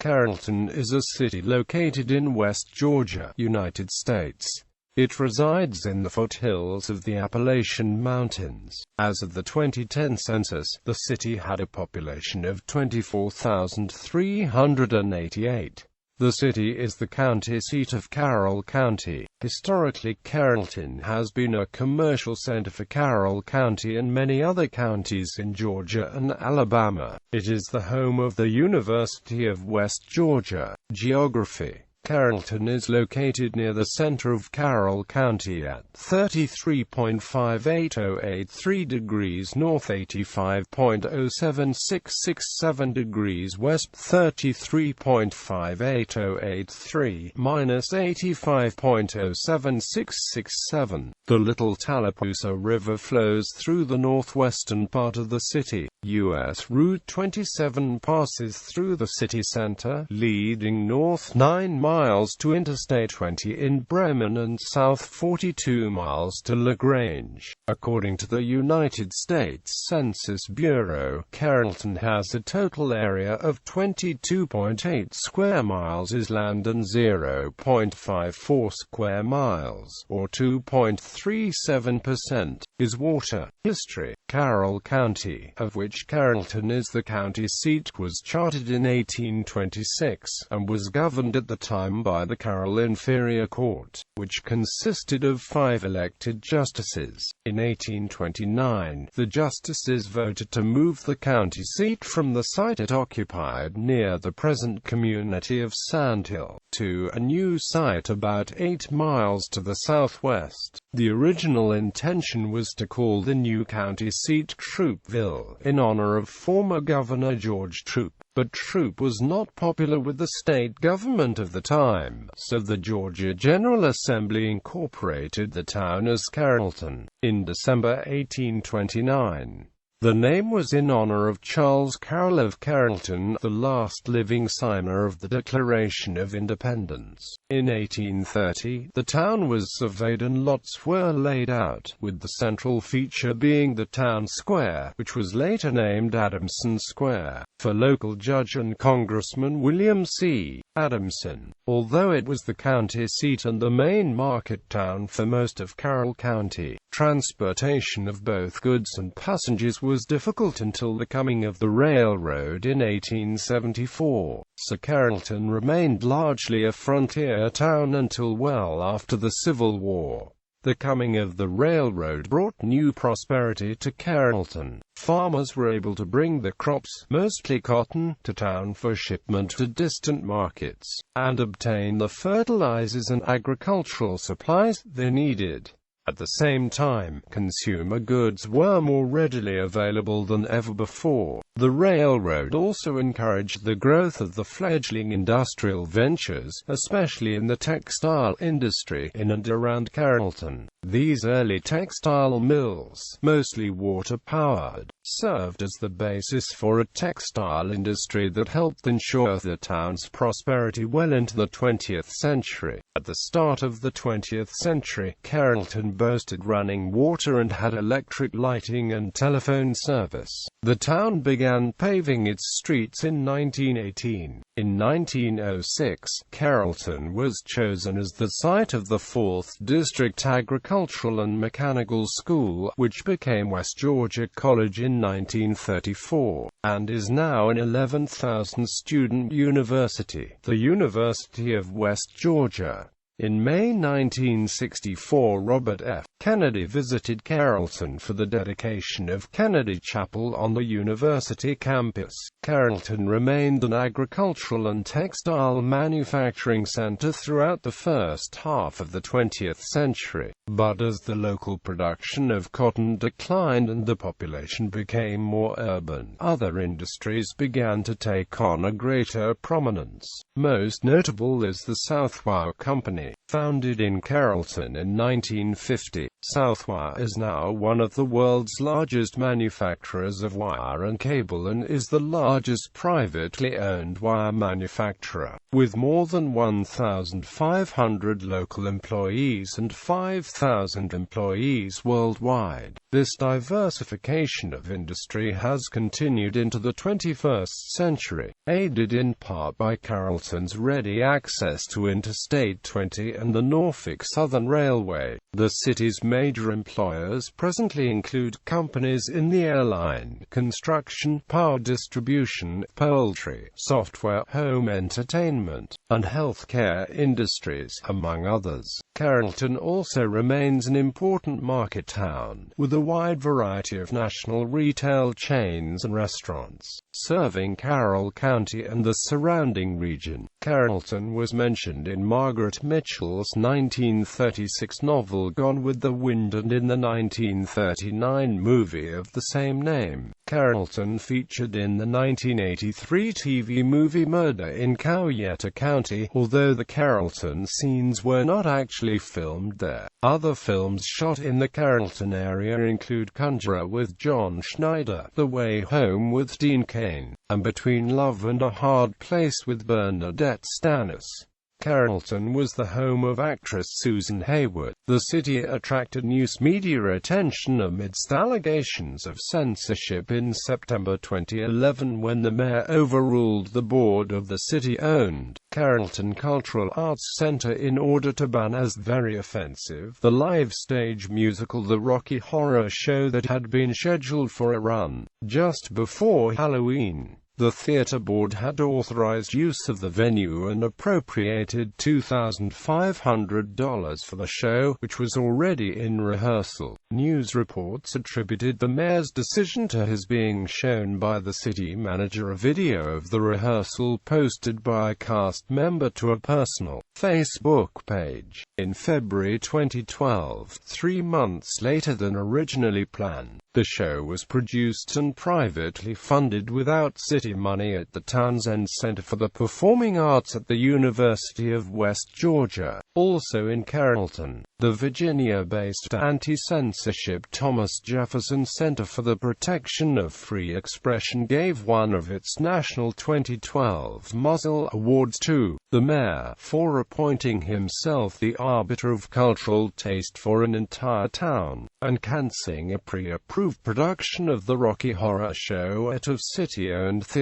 Carrollton is a city located in West Georgia, United States. It resides in the foothills of the Appalachian Mountains. As of the 2010 census, the city had a population of 24,388. The city is the county seat of Carroll County. Historically, Carrollton has been a commercial center for Carroll County and many other counties in Georgia and Alabama. It is the home of the University of West Georgia. Geography. Carrollton is located near the center of Carroll County at 33.58083 degrees north, 85.07667 degrees west, 33.58083 minus 85.07667. The Little Tallapoosa River flows through the northwestern part of the city. U.S. Route 27 passes through the city center, leading north 9 miles to Interstate 20 in Bremen and south 42 miles to LaGrange. According to the United States Census Bureau, Carrollton has a total area of 22.8 square miles is land and 0.54 square miles, or 2.37%, is water. History. Carroll County, of which Carrollton is the county seat, was chartered in 1826, and was governed at the time by the Carroll Inferior Court, which consisted of 5 elected justices. In 1829, the justices voted to move the county seat from the site it occupied near the present community of Sandhill, to a new site about 8 miles to the southwest. The original intention was to call the new county seat Troopville, in honor of former Governor George Troop. But Troop was not popular with the state government of the time, so the Georgia General Assembly incorporated the town as Carrollton. In December 1829, the name was in honor of Charles Carroll of Carrollton, the last living signer of the Declaration of Independence. In 1830, the town was surveyed and lots were laid out, with the central feature being the town square, which was later named Adamson Square, for local judge and Congressman William C. Adamson. Although it was the county seat and the main market town for most of Carroll County, transportation of both goods and passengers was difficult until the coming of the railroad in 1874, so Carrollton remained largely a frontier town until well after the Civil War. The coming of the railroad brought new prosperity to Carrollton. Farmers were able to bring the crops, mostly cotton, to town for shipment to distant markets, and obtain the fertilizers and agricultural supplies they needed. At the same time, consumer goods were more readily available than ever before. The railroad also encouraged the growth of the fledgling industrial ventures, especially in the textile industry in and around Carrollton. These early textile mills, mostly water-powered, served as the basis for a textile industry that helped ensure the town's prosperity well into the 20th century. At the start of the 20th century, Carrollton boasted running water and had electric lighting and telephone service. The town began paving its streets in 1918. In 1906, Carrollton was chosen as the site of the 4th District Agricultural and Mechanical School, which became West Georgia College in 1934, and is now an 11,000-student university, the University of West Georgia. In May 1964, Robert F. Kennedy visited Carrollton for the dedication of Kennedy Chapel on the university campus. Carrollton remained an agricultural and textile manufacturing center throughout the first half of the 20th century, but as the local production of cotton declined and the population became more urban, other industries began to take on a greater prominence. Most notable is the Southwow Company, Company, founded in Carrollton in 1950. Southwire is now one of the world's largest manufacturers of wire and cable and is the largest privately owned wire manufacturer, with more than 1,500 local employees and 5,000 employees worldwide. This diversification of industry has continued into the 21st century, aided in part by Carrollton's ready access to Interstate 20 and the Norfolk Southern Railway. The city's major employers presently include companies in the airline, construction, power distribution, poultry, software, home entertainment, and healthcare industries, among others. Carrollton also remains an important market town, with a wide variety of national retail chains and restaurants, serving Carroll County and the surrounding region. Carrollton was mentioned in Margaret Mitchell's 1936 novel Gone with the Wind and in the 1939 movie of the same name. Carrollton featured in the 1983 TV movie Murder in Coweta County, although the Carrollton scenes were not actually filmed there. Other films shot in the Carrollton area include Conjurer with John Schneider, The Way Home with Dean Cain, and Between Love and a Hard Place with Bernadette Stanis. Carrollton was the home of actress Susan Hayward. The city attracted news media attention amidst allegations of censorship in September 2011 when the mayor overruled the board of the city-owned Carrollton Cultural Arts Center in order to ban as very offensive the live stage musical The Rocky Horror Show that had been scheduled for a run just before Halloween. The theater board had authorized use of the venue and appropriated $2,500 for the show, which was already in rehearsal. News reports attributed the mayor's decision to his being shown by the city manager. A video of the rehearsal posted by a cast member to a personal Facebook page. In February 2012, 3 months later than originally planned, the show was produced and privately funded without city money at the Townsend Center for the Performing Arts at the University of West Georgia. Also in Carrollton, the Virginia-based anti-censorship Thomas Jefferson Center for the Protection of Free Expression gave one of its national 2012 Muzzle Awards to the mayor for appointing himself the arbiter of cultural taste for an entire town, and canceling a pre-approved production of the Rocky Horror Show at a city-owned theater.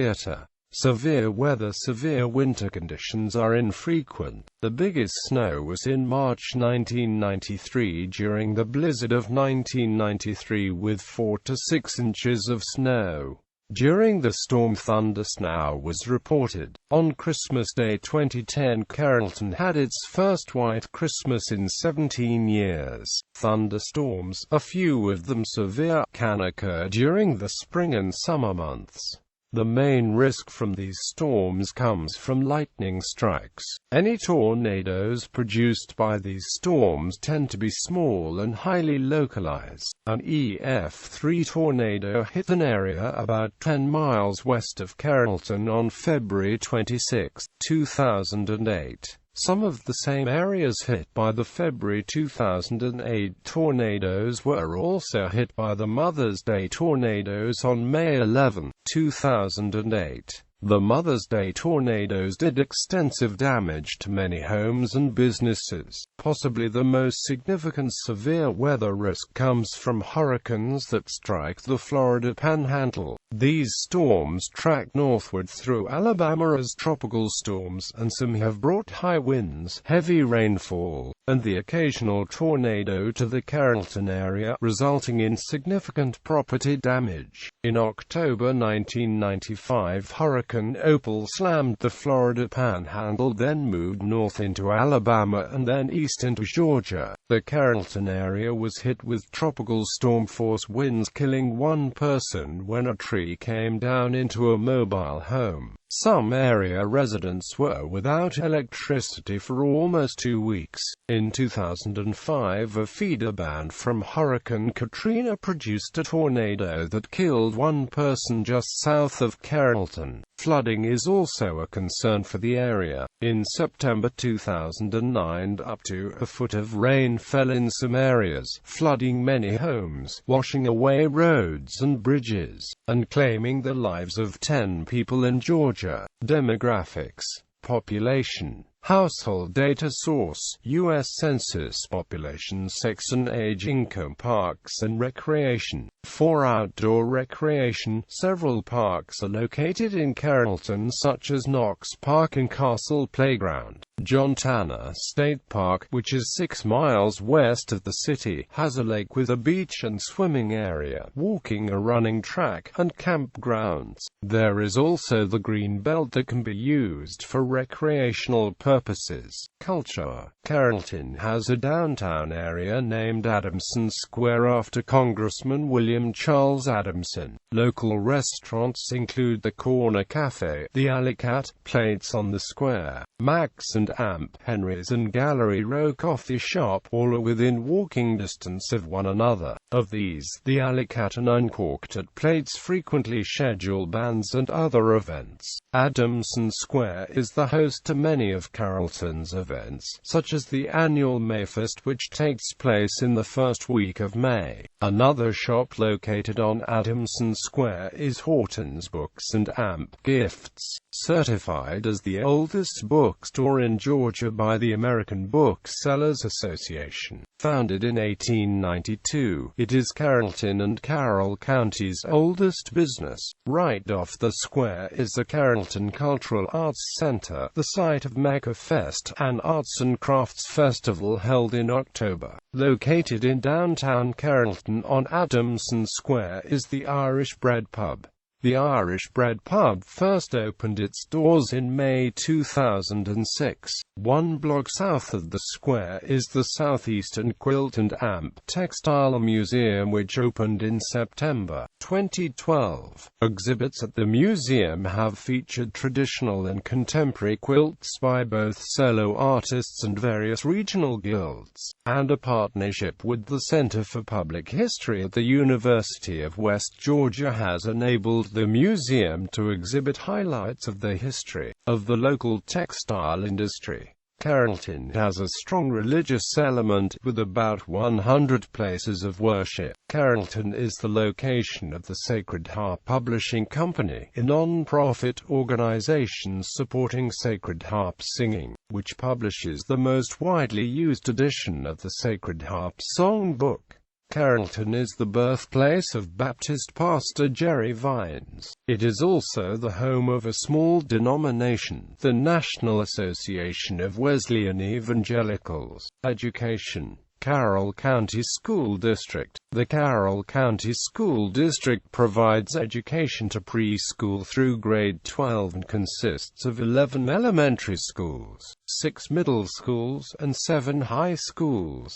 Severe weather. Severe winter conditions are infrequent. The biggest snow was in March 1993 during the blizzard of 1993 with 4 to 6 inches of snow. During the storm, thundersnow was reported. On Christmas Day 2010, Carrollton had its first white Christmas in 17 years. Thunderstorms, a few of them severe, can occur during the spring and summer months. The main risk from these storms comes from lightning strikes. Any tornadoes produced by these storms tend to be small and highly localized. An EF3 tornado hit an area about 10 miles west of Carrollton on February 26, 2008. Some of the same areas hit by the February 2008 tornadoes were also hit by the Mother's Day tornadoes on May 11, 2008. The Mother's Day tornadoes did extensive damage to many homes and businesses. Possibly the most significant severe weather risk comes from hurricanes that strike the Florida Panhandle. These storms track northward through Alabama as tropical storms, and some have brought high winds, heavy rainfall, and the occasional tornado to the Carrollton area, resulting in significant property damage. In October 1995, Hurricane Opal slammed the Florida Panhandle, then moved north into Alabama and then east into Georgia. The Carrollton area was hit with tropical storm force winds, killing one person when a tree came down into a mobile home. Some area residents were without electricity for almost 2 weeks. In 2005, a feeder band from Hurricane Katrina produced a tornado that killed one person just south of Carrollton. Flooding is also a concern for the area. In September 2009, up to a foot of rain fell in some areas, flooding many homes, washing away roads and bridges, and claiming the lives of 10 people in Georgia. Demographics. Population. Household data source: U.S. Census. Population, sex and age. Income. Parks and recreation. For outdoor recreation, several parks are located in Carrollton, such as Knox Park and Castle Playground. John Tanner State Park, which is 6 miles west of the city, has a lake with a beach and swimming area, walking or running track, and campgrounds. There is also the green belt that can be used for recreational purposes. Culture. Carrollton has a downtown area named Adamson Square after Congressman William Charles Adamson. Local restaurants include the Corner Cafe, the Alley Cat, Plates on the Square, Max and Hamp, Henry's and Gallery Row Coffee Shop, all are within walking distance of one another. Of these, the Alley Cat and Uncorked at Plates frequently schedule bands and other events. Adamson Square is the host to many of Carrollton's events, such as the annual Mayfest, which takes place in the first week of May. Another shop located on Adamson Square is Horton's Books and Hamp Gifts. Certified as the oldest bookstore in Georgia by the American Booksellers Association. Founded in 1892, it is Carrollton and Carroll County's oldest business. Right off the square is the Carrollton Cultural Arts Center, the site of Mecca Fest, an arts and crafts festival held in October. Located in downtown Carrollton on Adamson Square is the Irish Bred Pub. The Irish Bred Pub first opened its doors in May 2006. 1 block south of the square is the Southeastern Quilt and Hamp Textile Museum, which opened in September 2012. Exhibits at the museum have featured traditional and contemporary quilts by both solo artists and various regional guilds, and a partnership with the Center for Public History at the University of West Georgia has enabled the museum to exhibit highlights of the history of the local textile industry. Carrollton has a strong religious element, with about 100 places of worship. Carrollton is the location of the Sacred Harp Publishing Company, a non-profit organization supporting sacred harp singing, which publishes the most widely used edition of the Sacred Harp Songbook. Carrollton is the birthplace of Baptist pastor Jerry Vines. It is also the home of a small denomination, the National Association of Wesleyan Evangelicals. Education. Carroll County School District. The Carroll County School District provides education to preschool through grade 12 and consists of 11 elementary schools, 6 middle schools, and 7 high schools.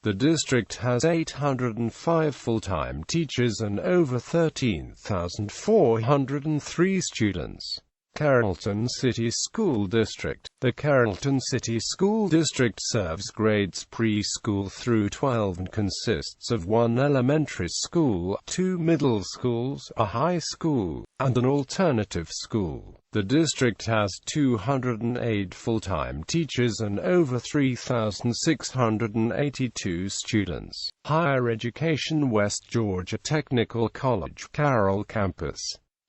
The district has 805 full-time teachers and over 13,403 students. Carrollton City School District. The Carrollton City School District serves grades preschool through 12 and consists of 1 elementary school, 2 middle schools, a high school, and an alternative school. The district has 208 full-time teachers and over 3,682 students. Higher education. West Georgia Technical College, Carroll Campus.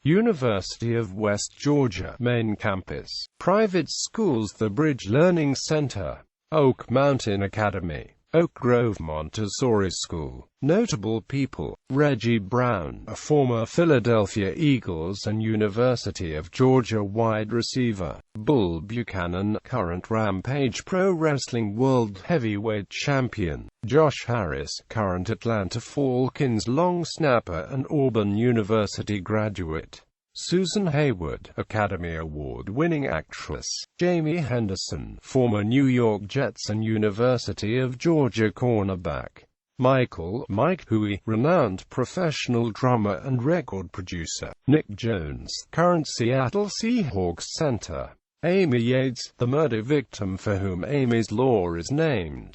University of West Georgia, Main Campus. Private schools. The Bridge Learning Center, Oak Mountain Academy, Oak Grove Montessori School. Notable people: Reggie Brown, a former Philadelphia Eagles and University of Georgia wide receiver; Bull Buchanan, current Rampage Pro Wrestling World Heavyweight Champion; Josh Harris, current Atlanta Falcons long snapper and Auburn University graduate; Susan Hayward, Academy Award-winning actress; Jamie Henderson, former New York Jets and University of Georgia cornerback; Michael "Mike" Huey, renowned professional drummer and record producer; Nick Jones, current Seattle Seahawks center; Amy Yates, the murder victim for whom Amy's Law is named.